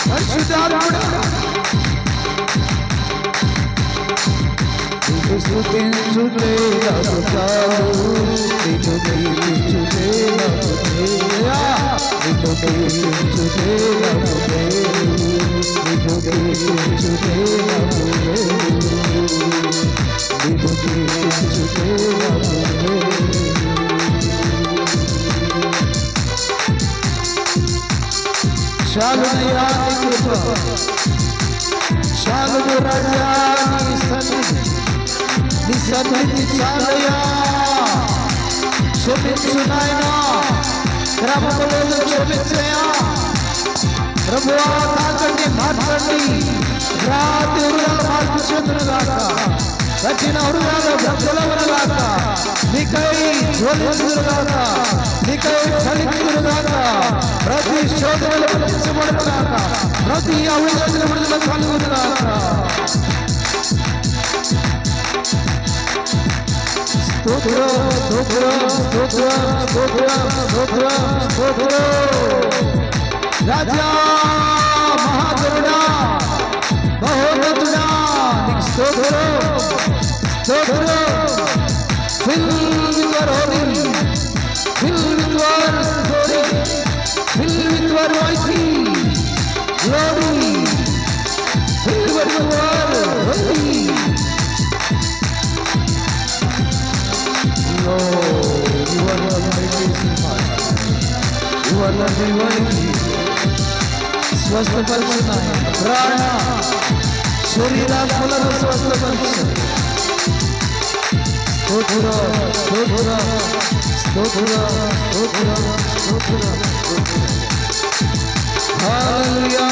పరిశుద్ధాత్ముడా నిన్ను స్తుతించుటే నాకు చాలు, నిన్ను కీర్తించుటే నాకు మేలు, నిన్ను కీర్తించుటే నాకు మేలు, నిన్ను కీర్తించుటే నాకు మేలు, నిన్ను కీర్తించుటే నాకు మేలు. చాలునయ్యా నీ కృప, చాలును రాజా నీ సన్నిధి, నీ సన్నిధి చాలయ్యా. క్షమించు నాయనా, క్రమములను క్షమించయ్యా. ప్రభువా తాకండి, మార్చండి, రాతి హృదయాలు మార్చుచుందురుగాక, కఠిన హృదయాలు బ్రతులవనుగాక, నీకై జ్వలించుదురుగాక, నీకై ఫలించుదురుగాక, ప్రతి శోధనలు ఫలించబడుగాక, ప్రతి అవిధుల విడుదల కలుగునుగాక. స్తోత్రం స్తోత్రం స్తోత్రం స్తోత్రం స్తోత్రం స్తోత్రం. రాజా మహాగరుడా మహోన్నతుడా నీకు స్తోత్రం స్తోత్రం. Fill with your holy, fill with your glory, fill with your mighty glory, fill with your holy. Lord, you are the mighty God, you are the divine. స్వస్థపరచునా ప్రాణ శరీరాత్మలను స్వస్థపరచు. స్తోత్రం స్తోత్రం స్తోత్రం స్తోత్రం స్తోత్రం. హల్లెలూయా.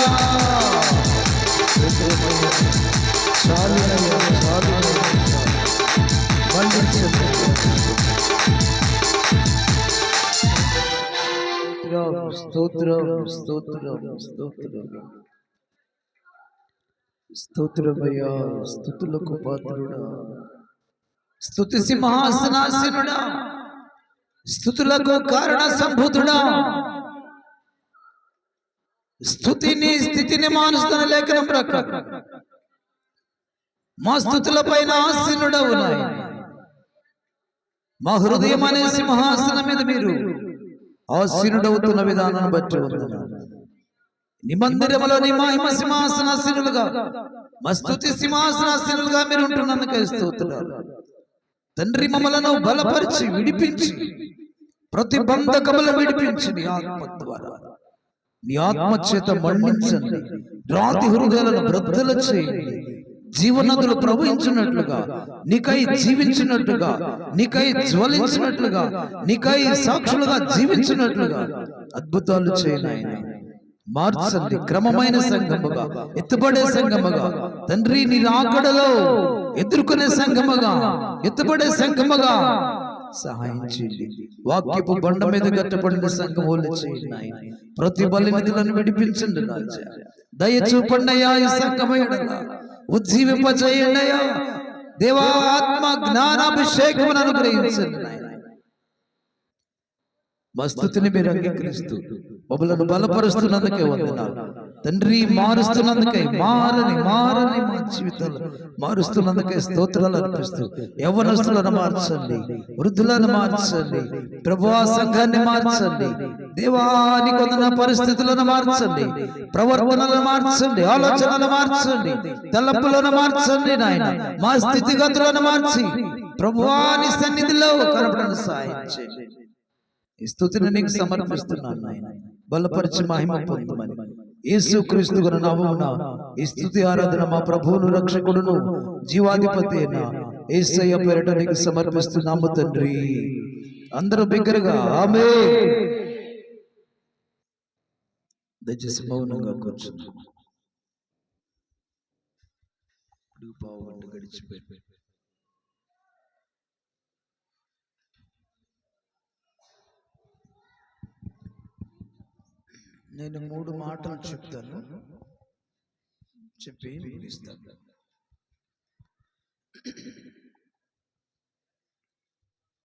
చాలునయ్యా చాలునయ్యా, వండించండి. స్తోత్రం స్తోత్రం స్తోత్రం స్తోత్రమయ్యా. స్తుతులకు పాత్రుడా, స్తుతి సింహాసనాసీనుడా, స్తుతులకు కారణ సంభూతుడా, స్తుతిని స్థితిని మానుస్తున్న లేఖనం ప్రకారం మా స్తుతుల పైన ఆసీనుడవు నాయన. మా హృదయం అనే సింహాసనం మీద మీరు ఆసీనుడవుతున్న విధానాన్ని బట్టి వందనాలు. నీ మందిరములో నీ మహిమ సింహాసనాసీనులుగా, మా స్తుతి సింహాసనాసీనులుగా మీరు ఉంటున్నందుకే స్తోత్రాలు తండ్రి. మమ్మలను బలపరిచి విడిపించి, ప్రతి బంధకములను విడిపించి నీ ఆత్మ ద్వారా, నీ ఆత్మ చేత మండించండి. రాతి హృదయాలను బ్రద్దల చేయండి. జీవనదులు ప్రవహించినట్లుగా, నీకై జీవించినట్లుగా, నీకై జ్వలించినట్లుగా, నీకై సాక్షులుగా జీవించినట్లుగా అద్భుతాలు చేయనాయన. మార్చండి. క్రమమైన సంఘముగా, ఎత్తుపడే సంఘముగా తండ్రి, నీ రాకడలో ఎదుర్కొనే సంఘముగా, ఎత్తుపడే సంఘముగా సహాయం చేయండి. వాక్యపు బండ మీద కట్టబడిన సంఘములు చేయండి ఆయన. ప్రతి బలినిధులను విడిపించండి రాజా. దయ చూపండియా ఈ సంఘమయ్యా, ఉజ్జీవింపచేయండియా దేవా. ఆత్మ జ్ఞానాభిషేకమును అనుగ్రహించండి నాయన. మా స్తుతిని మీరు అంగీకరిస్తూ మమ్మలను బలపరుస్తున్నందుకే వందనాలు తండ్రి. మారుస్తున్నందుకే, మారని మారని మా జీవితాలు మారుస్తున్నందుకే స్తోత్రాలు అర్పిస్తూ, యవ్వనస్తులను మార్చండి, వృద్ధులను మార్చండి ప్రభువా, సంఘాన్ని మార్చండి దేవాని. కొందన పరిస్థితులను మార్చండి, ప్రవర్తనలను మార్చండి, ఆలోచనలు మార్చండి, తలంపులను మార్చండి నాయన. మా స్థితిగతులను మార్చి ప్రభువాని సన్నిధిలో కనపడని సాయం చేయండి. ఈ స్తుతిని నీకు సమర్పిస్తున్నాను నాయన. బలపరిచి మహిమ పొందమని యేసుక్రీస్తు నామమున ఈ స్తుతి ఆరాధన మా ప్రభువును రక్షకుడును జీవాధిపతి అయిన యేసయ్య పేరిట నీకు సమర్పిస్తున్నాము తండ్రి. అందరూ బిగ్గరగా ఆమేన్. దయచేసి మౌనంగా కూర్చున్నాం. పావుగంట గడిచిపోయి నేను 3 మాటలు చెప్తాను, చెప్పి ముగిస్తాను.